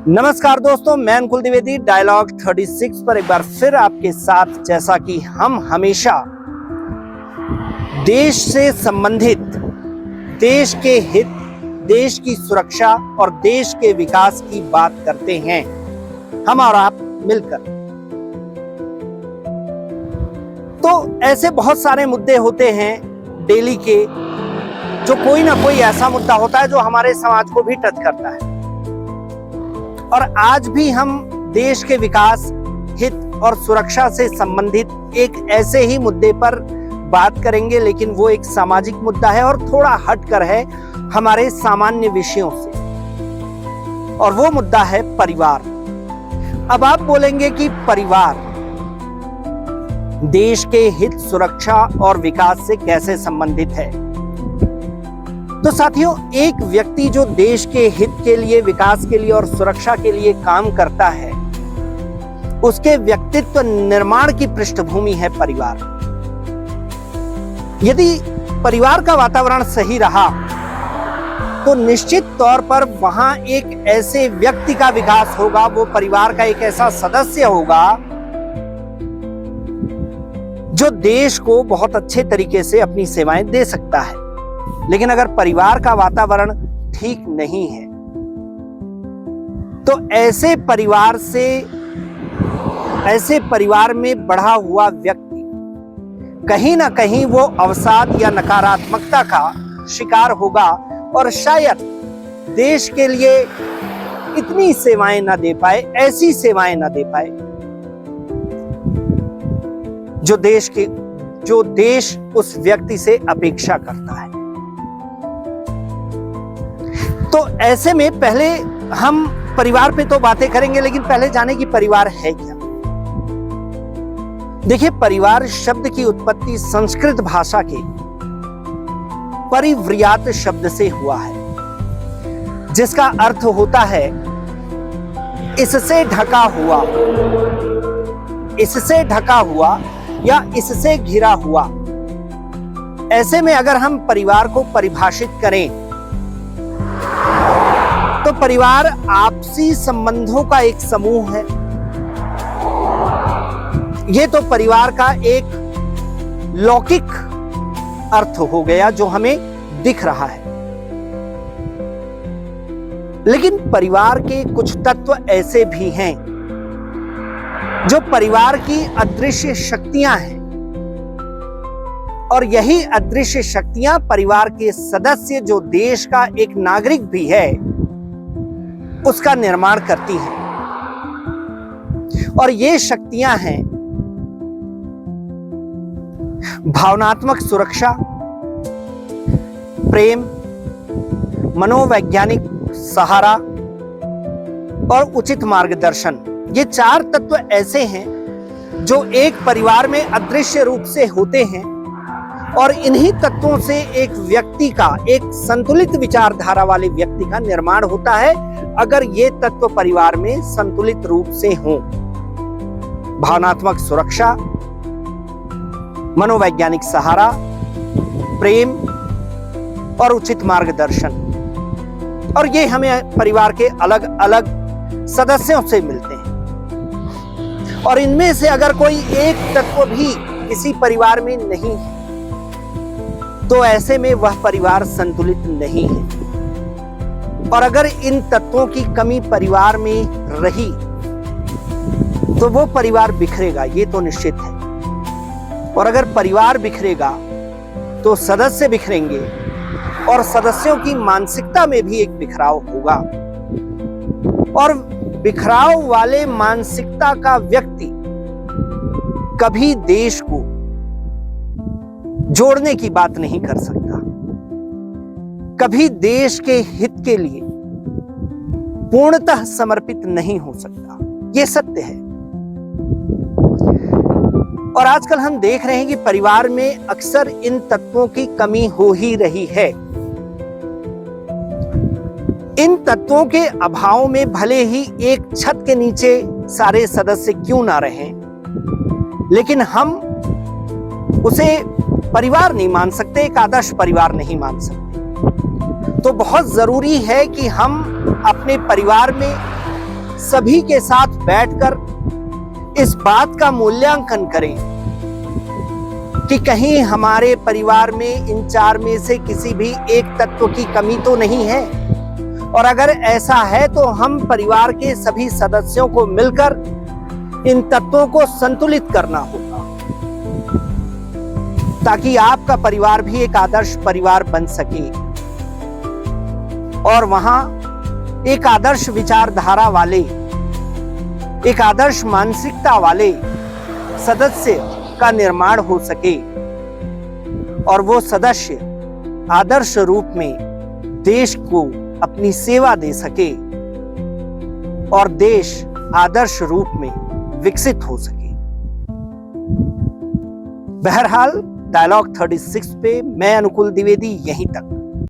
नमस्कार दोस्तों, मैं अंकुल द्विवेदी डायलॉग 36 पर एक बार फिर आपके साथ। जैसा कि हम हमेशा देश से संबंधित, देश के हित, देश की सुरक्षा और देश के विकास की बात करते हैं, हम और आप मिलकर। तो ऐसे बहुत सारे मुद्दे होते हैं डेली के, जो कोई ना कोई ऐसा मुद्दा होता है जो हमारे समाज को भी टच करता है। और आज भी हम देश के विकास, हित और सुरक्षा से संबंधित एक ऐसे ही मुद्दे पर बात करेंगे, लेकिन वो एक सामाजिक मुद्दा है और थोड़ा हटकर है हमारे सामान्य विषयों से, और वो मुद्दा है परिवार। अब आप बोलेंगे कि परिवार देश के हित, सुरक्षा और विकास से कैसे संबंधित है। तो साथियों, एक व्यक्ति जो देश के हित के लिए, विकास के लिए और सुरक्षा के लिए काम करता है, उसके व्यक्तित्व निर्माण की पृष्ठभूमि है परिवार। यदि परिवार का वातावरण सही रहा तो निश्चित तौर पर वहां एक ऐसे व्यक्ति का विकास होगा, वो परिवार का एक ऐसा सदस्य होगा जो देश को बहुत अच्छे तरीके से अपनी सेवाएं दे सकता है। लेकिन अगर परिवार का वातावरण ठीक नहीं है तो ऐसे परिवार में बढ़ा हुआ व्यक्ति कहीं ना कहीं वो अवसाद या नकारात्मकता का शिकार होगा और शायद देश के लिए इतनी सेवाएं ना दे पाए, ऐसी सेवाएं ना दे पाए जो देश उस व्यक्ति से अपेक्षा करता है। तो ऐसे में पहले हम परिवार पे तो बातें करेंगे, लेकिन पहले जाने की परिवार है क्या। देखिए, परिवार शब्द की उत्पत्ति संस्कृत भाषा के परिव्रियात शब्द से हुआ है, जिसका अर्थ होता है इससे ढका हुआ, इससे ढका हुआ या इससे घिरा हुआ। ऐसे में अगर हम परिवार को परिभाषित करें तो परिवार आपसी संबंधों का एक समूह है। ये तो परिवार का एक लौकिक अर्थ हो गया जो हमें दिख रहा है। लेकिन परिवार के कुछ तत्व ऐसे भी हैं जो परिवार की अदृश्य शक्तियां हैं, और यही अदृश्य शक्तियां परिवार के सदस्य, जो देश का एक नागरिक भी है, उसका निर्माण करती हैं। और ये शक्तियां हैं भावनात्मक सुरक्षा, प्रेम, मनोवैज्ञानिक सहारा और उचित मार्गदर्शन। ये चार तत्व ऐसे हैं जो एक परिवार में अदृश्य रूप से होते हैं, और इन्हीं तत्वों से एक व्यक्ति का, एक संतुलित विचारधारा वाले व्यक्ति का निर्माण होता है, अगर ये तत्व परिवार में संतुलित रूप से हों। भावनात्मक सुरक्षा, मनोवैज्ञानिक सहारा, प्रेम और उचित मार्गदर्शन। और ये हमें परिवार के अलग अलग सदस्यों से मिलते हैं, और इनमें से अगर कोई एक तत्व भी किसी परिवार में नहीं है तो ऐसे में वह परिवार संतुलित नहीं है। और अगर इन तत्वों की कमी परिवार में रही तो वो परिवार बिखरेगा, ये तो निश्चित है। और अगर परिवार बिखरेगा तो सदस्य बिखरेंगे, और सदस्यों की मानसिकता में भी एक बिखराव होगा, और बिखराव वाले मानसिकता का व्यक्ति कभी देश को जोड़ने की बात नहीं कर सकता, कभी देश के हित के लिए पूर्णतः समर्पित नहीं हो सकता। यह सत्य है। और आजकल हम देख रहे हैं कि परिवार में अक्सर इन तत्वों की कमी हो ही रही है। इन तत्वों के अभाव में भले ही एक छत के नीचे सारे सदस्य क्यों ना रहें, लेकिन हम उसे परिवार नहीं मान सकते, एक आदर्श परिवार नहीं मान सकते। तो बहुत जरूरी है कि हम अपने परिवार में सभी के साथ बैठकर इस बात का मूल्यांकन करें कि कहीं हमारे परिवार में इन 4 में से किसी भी एक तत्व की कमी तो नहीं है, और अगर ऐसा है तो हम परिवार के सभी सदस्यों को मिलकर इन तत्वों को संतुलित करना होगा, ताकि आपका परिवार भी एक आदर्श परिवार बन सके और वहां एक आदर्श विचारधारा वाले, एक आदर्श मानसिकता वाले सदस्य का निर्माण हो सके और वो सदस्य आदर्श रूप में देश को अपनी सेवा दे सके और देश आदर्श रूप में विकसित हो सके। बहरहाल डायलॉग 36 पे मैं अनुकूल द्विवेदी यहीं तक।